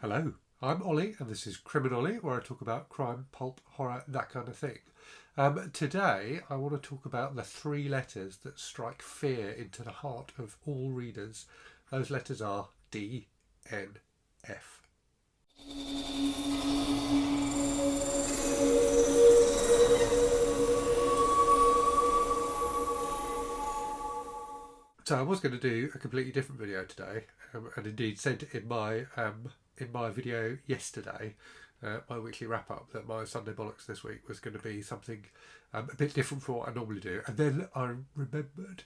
Hello, I'm Ollie, and this is Criminolly, where I talk about crime, pulp, horror, that kind of thing. Today, I want to talk about the three letters that strike fear into the heart of all readers. Those letters are DNF. So I was going to do a completely different video today, and indeed said in my video yesterday, my weekly wrap up, that my Sunday bollocks this week was going to be something a bit different from what I normally do. And then I remembered,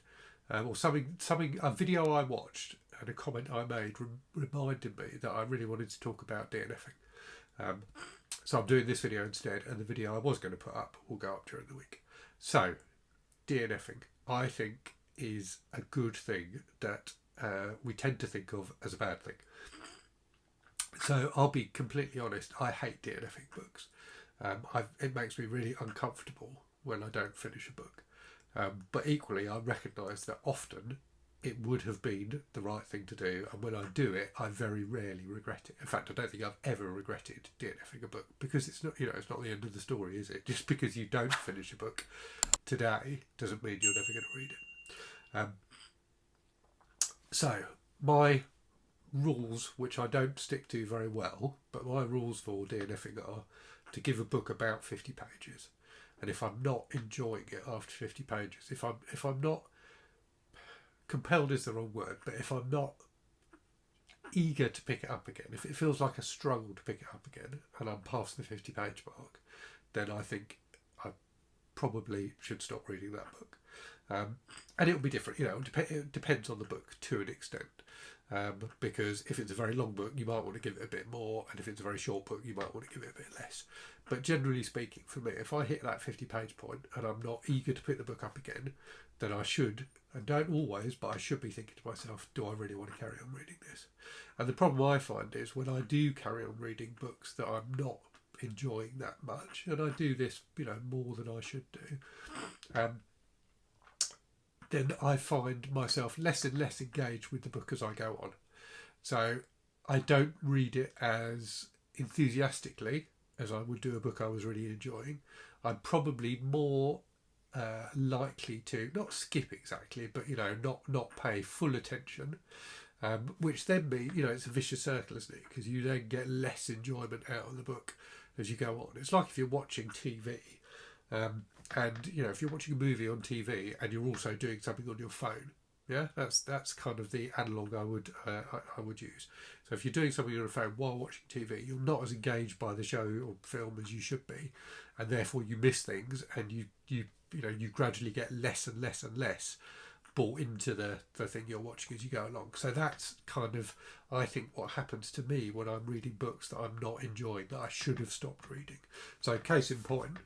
or something a video I watched and a comment I made reminded me that I really wanted to talk about DNFing. Um, so I'm doing this video instead, and the video I was going to put up will go up during the week. So DNFing, I think, is a good thing that we tend to think of as a bad thing. So I'll be completely honest, I hate DNFing books. It makes me really uncomfortable when I don't finish a book. But equally, I recognise that often it would have been the right thing to do, and when I do it, I very rarely regret it. In fact, I don't think I've ever regretted DNFing a book, because it's not, it's not the end of the story, is it? Just because you don't finish a book today doesn't mean you're never going to read it. So my rules, which I don't stick to very well, but my rules for DNFing are to give a book about 50 pages, and if I'm not enjoying it after 50 pages, if I'm not compelled is the wrong word, but if I'm not eager to pick it up again, if it feels like a struggle to pick it up again, and I'm past the 50-page mark, then I think I probably should stop reading that book. And it will be different, it depends on the book to an extent. Because if it's a very long book, you might want to give it a bit more, and if it's a very short book, you might want to give it a bit less. But generally speaking, for me, if I hit that 50-page point and I'm not eager to pick the book up again, then I should, and don't always, but I should be thinking to myself, do I really want to carry on reading this? And the problem I find is when I do carry on reading books that I'm not enjoying that much, and I do this, more than I should do, then I find myself less and less engaged with the book as I go on. So I don't read it as enthusiastically as I would do a book I was really enjoying. I'm probably more likely to not skip exactly, but not pay full attention, which then means it's a vicious circle, isn't it? Because you then get less enjoyment out of the book as you go on. It's like if you're watching TV. And if you're watching a movie on TV and you're also doing something on your phone, that's kind of the analogue I would use. So if you're doing something on your phone while watching TV, you're not as engaged by the show or film as you should be, and therefore you miss things, and you gradually get less and less and less bought into the thing you're watching as you go along. So that's kind of, I think, what happens to me when I'm reading books that I'm not enjoying, that I should have stopped reading. So case in point,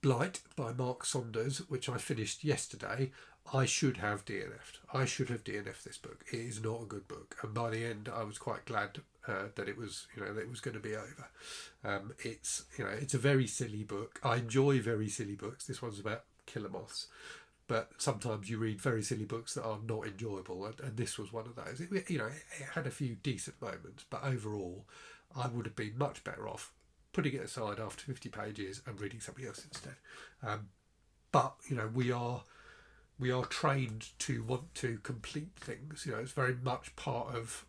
Blight by Mark Saunders, which I finished yesterday, I should have DNF'd. I should have DNF'd this book. It is not a good book, and by the end I was quite glad that it was that it was going to be over. It's a very silly book. I enjoy very silly books. This one's about killer moths, but sometimes you read very silly books that are not enjoyable, and this was one of those. It had a few decent moments, but overall I would have been much better off putting it aside after 50 pages and reading something else instead. But we are trained to want to complete things. It's very much part of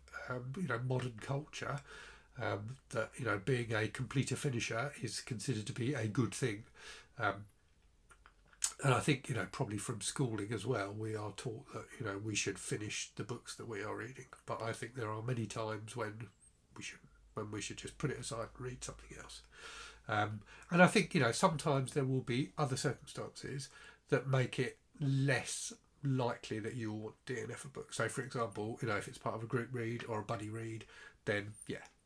modern culture, that being a completer finisher is considered to be a good thing. And I think probably from schooling as well, we are taught that we should finish the books that we are reading. But I think there are many times when we shouldn't, when we should just put it aside and read something else. And I think sometimes there will be other circumstances that make it less likely that you will DNF a book. So for example, if it's part of a group read or a buddy read, then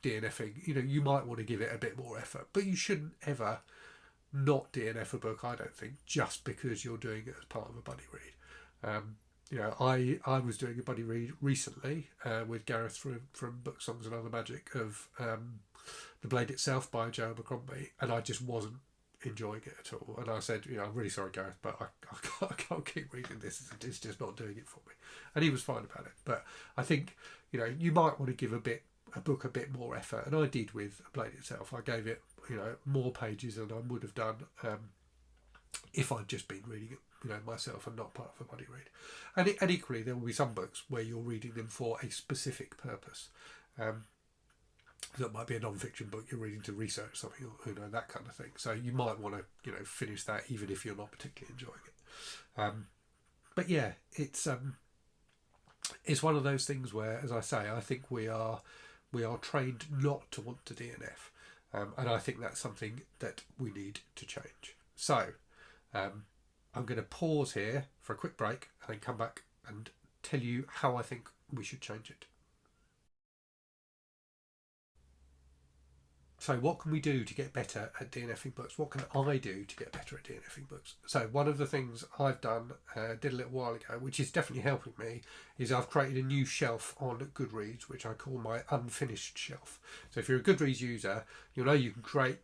DNFing, you might want to give it a bit more effort, but you shouldn't ever not DNF a book, I don't think, just because you're doing it as part of a buddy read. I was doing a buddy read recently with Gareth from Book Songs and Other Magic of The Blade Itself by Joe Abercrombie, and I just wasn't enjoying it at all. And I said, I'm really sorry, Gareth, but I can't keep reading this. It's just not doing it for me. And he was fine about it. But I think, you might want to give a bit a book a bit more effort, and I did with Blade itself. I gave it, more pages than I would have done if I'd just been reading it, myself and not part of a buddy read. And equally, there will be some books where you're reading them for a specific purpose. That might be a non-fiction book you're reading to research something, or that kind of thing. So you might want to finish that even if you're not particularly enjoying it. But yeah, it's one of those things where, as I say, I think we are trained not to want to DNF, and I think that's something that we need to change. So I'm going to pause here for a quick break and then come back and tell you how I think we should change it. So what can we do to get better at DNFing books? What can I do to get better at DNFing books? So one of the things I've done, did a little while ago, which is definitely helping me, is I've created a new shelf on Goodreads, which I call my unfinished shelf. So if you're a Goodreads user, you know you can create,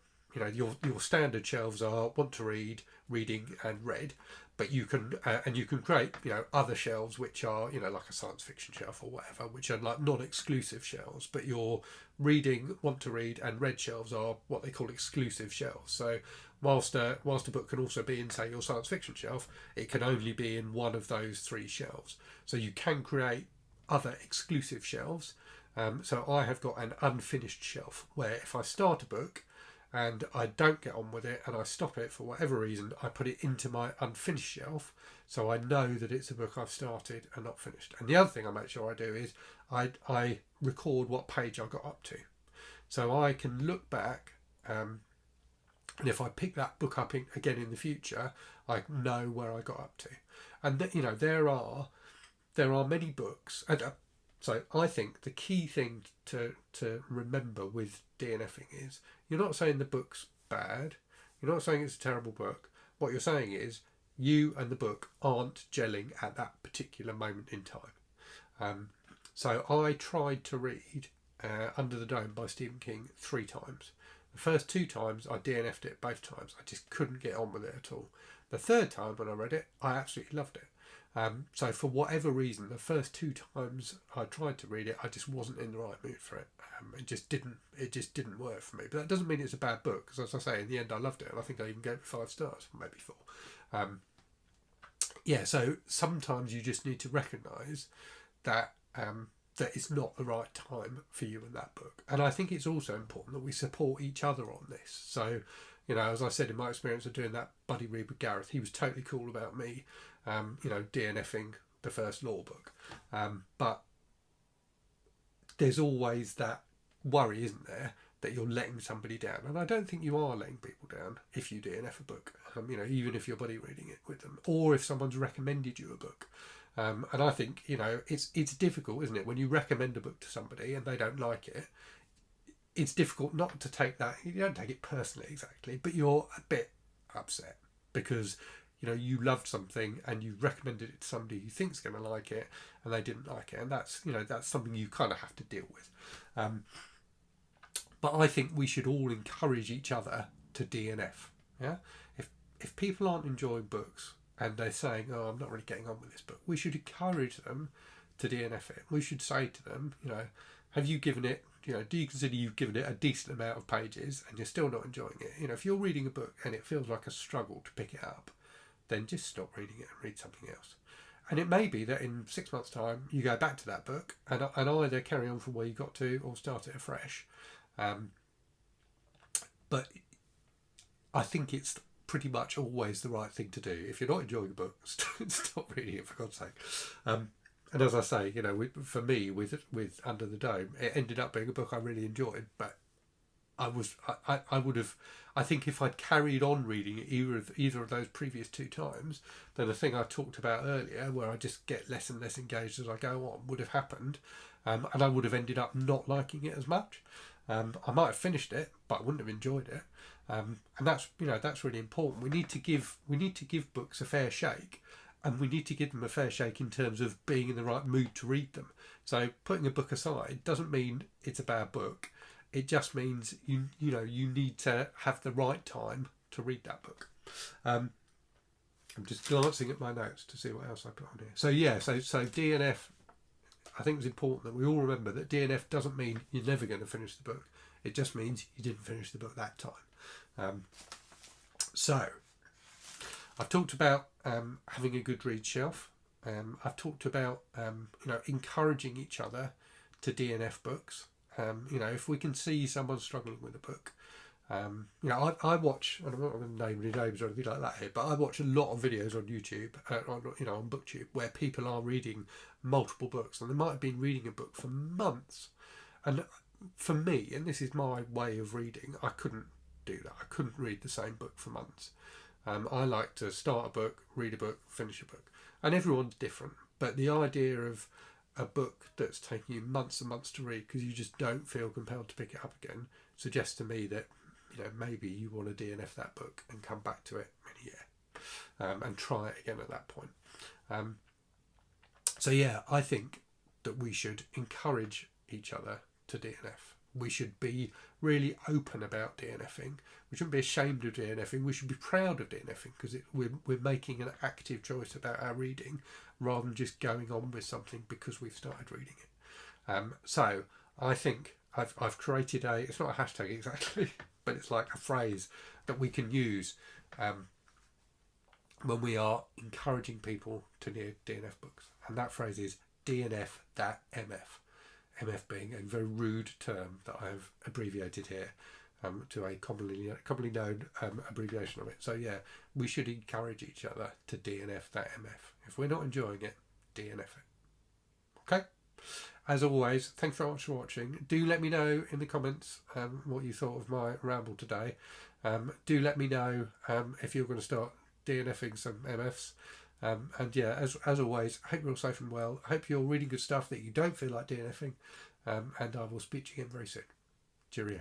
your standard shelves are want to read, reading and read, but you can create other shelves which are like a science fiction shelf or whatever, which are like non-exclusive shelves, but your reading, want to read and read shelves are what they call exclusive shelves. So whilst a book can also be in, say, your science fiction shelf, it can only be in one of those three shelves. So you can create other exclusive shelves. So I have got an unfinished shelf where if I start a book and I don't get on with it and I stop it for whatever reason, I put it into my unfinished shelf, so I know that it's a book I've started and not finished. And the other thing I make sure I do is I record what page I got up to, so I can look back, and if I pick that book up again in the future, I know where I got up to. And there are many books, and so I think the key thing to remember with DNFing is, you're not saying the book's bad, you're not saying it's a terrible book. What you're saying is you and the book aren't gelling at that particular moment in time. So I tried to read Under the Dome by Stephen King 3 times. The first 2 times I DNF'd it both times. I just couldn't get on with it at all. The third time when I read it, I absolutely loved it. So for whatever reason, the first 2 times I tried to read it, I just wasn't in the right mood for it. It just didn't work for me. But that doesn't mean it's a bad book, because as I say, in the end I loved it, and I think I even gave it 5 stars, maybe 4. So sometimes you just need to recognise that that it's not the right time for you in that book. And I think it's also important that we support each other on this. So, as I said, in my experience of doing that buddy read with Gareth, he was totally cool about me DNFing the first law book. But there's always that worry, isn't there, that you're letting somebody down. And I don't think you are letting people down if you DNF a book, even if you're buddy reading it with them, or if someone's recommended you a book. And I think, it's difficult, isn't it, when you recommend a book to somebody and they don't like it. It's difficult not to take that. You don't take it personally exactly, but you're a bit upset because you loved something and you recommended it to somebody who thinks going to like it and they didn't like it, and that's something you kind of have to deal with. But I think we should all encourage each other to DNF. Yeah, if people aren't enjoying books and they're saying, "Oh, I'm not really getting on with this book," we should encourage them to DNF it. We should say to them, have you given it? Do you consider you've given it a decent amount of pages and you're still not enjoying it? If you're reading a book and it feels like a struggle to pick it up, then just stop reading it and read something else. And it may be that in 6 months' time you go back to that book and either carry on from where you got to or start it afresh. But I think it's pretty much always the right thing to do. If you're not enjoying a book, stop reading it, for God's sake. And as I say, for me, with Under the Dome, it ended up being a book I really enjoyed. But I would have, I think if I'd carried on reading it either of those previous 2 times, then the thing I talked about earlier, where I just get less and less engaged as I go on, would have happened, and I would have ended up not liking it as much. I might have finished it, but I wouldn't have enjoyed it. And that's really important. We need to give books a fair shake. And we need to give them a fair shake in terms of being in the right mood to read them. So putting a book aside doesn't mean it's a bad book. It just means you need to have the right time to read that book. I'm just glancing at my notes to see what else I put on here. So DNF. I think it's important that we all remember that DNF doesn't mean you're never going to finish the book. It just means you didn't finish the book that time. So I've talked about having a good read shelf. I've talked about encouraging each other to DNF books. If we can see someone struggling with a book, I watch, and I'm not going to name any names or anything like that here, but I watch a lot of videos on YouTube, on BookTube, where people are reading multiple books, and they might have been reading a book for months. And for me, and this is my way of reading, I couldn't do that. I couldn't read the same book for months. I like to start a book, read a book, finish a book, and everyone's different. But the idea of a book that's taking you months and months to read because you just don't feel compelled to pick it up again suggests to me that maybe you want to DNF that book and come back to it in a year and try it again at that point. So yeah, I think that we should encourage each other to DNF. We should be really open about DNFing. We shouldn't be ashamed of DNFing. We should be proud of DNFing because we're making an active choice about our reading rather than just going on with something because we've started reading it. So I think I've created it's not a hashtag exactly, but it's like a phrase that we can use when we are encouraging people to DNF books. And that phrase is DNF that MF. MF being a very rude term that I have abbreviated here to a commonly known abbreviation of it. So yeah, we should encourage each other to DNF that MF. If we're not enjoying it, DNF it. Okay? As always, thanks very much for watching. Do let me know in the comments what you thought of my ramble today. Do let me know if you're going to start DNFing some MFs. And yeah, as always, I hope you're all safe and well. I hope you're reading good stuff that you don't feel like DNFing. And I will speak to you again very soon. Cheerio.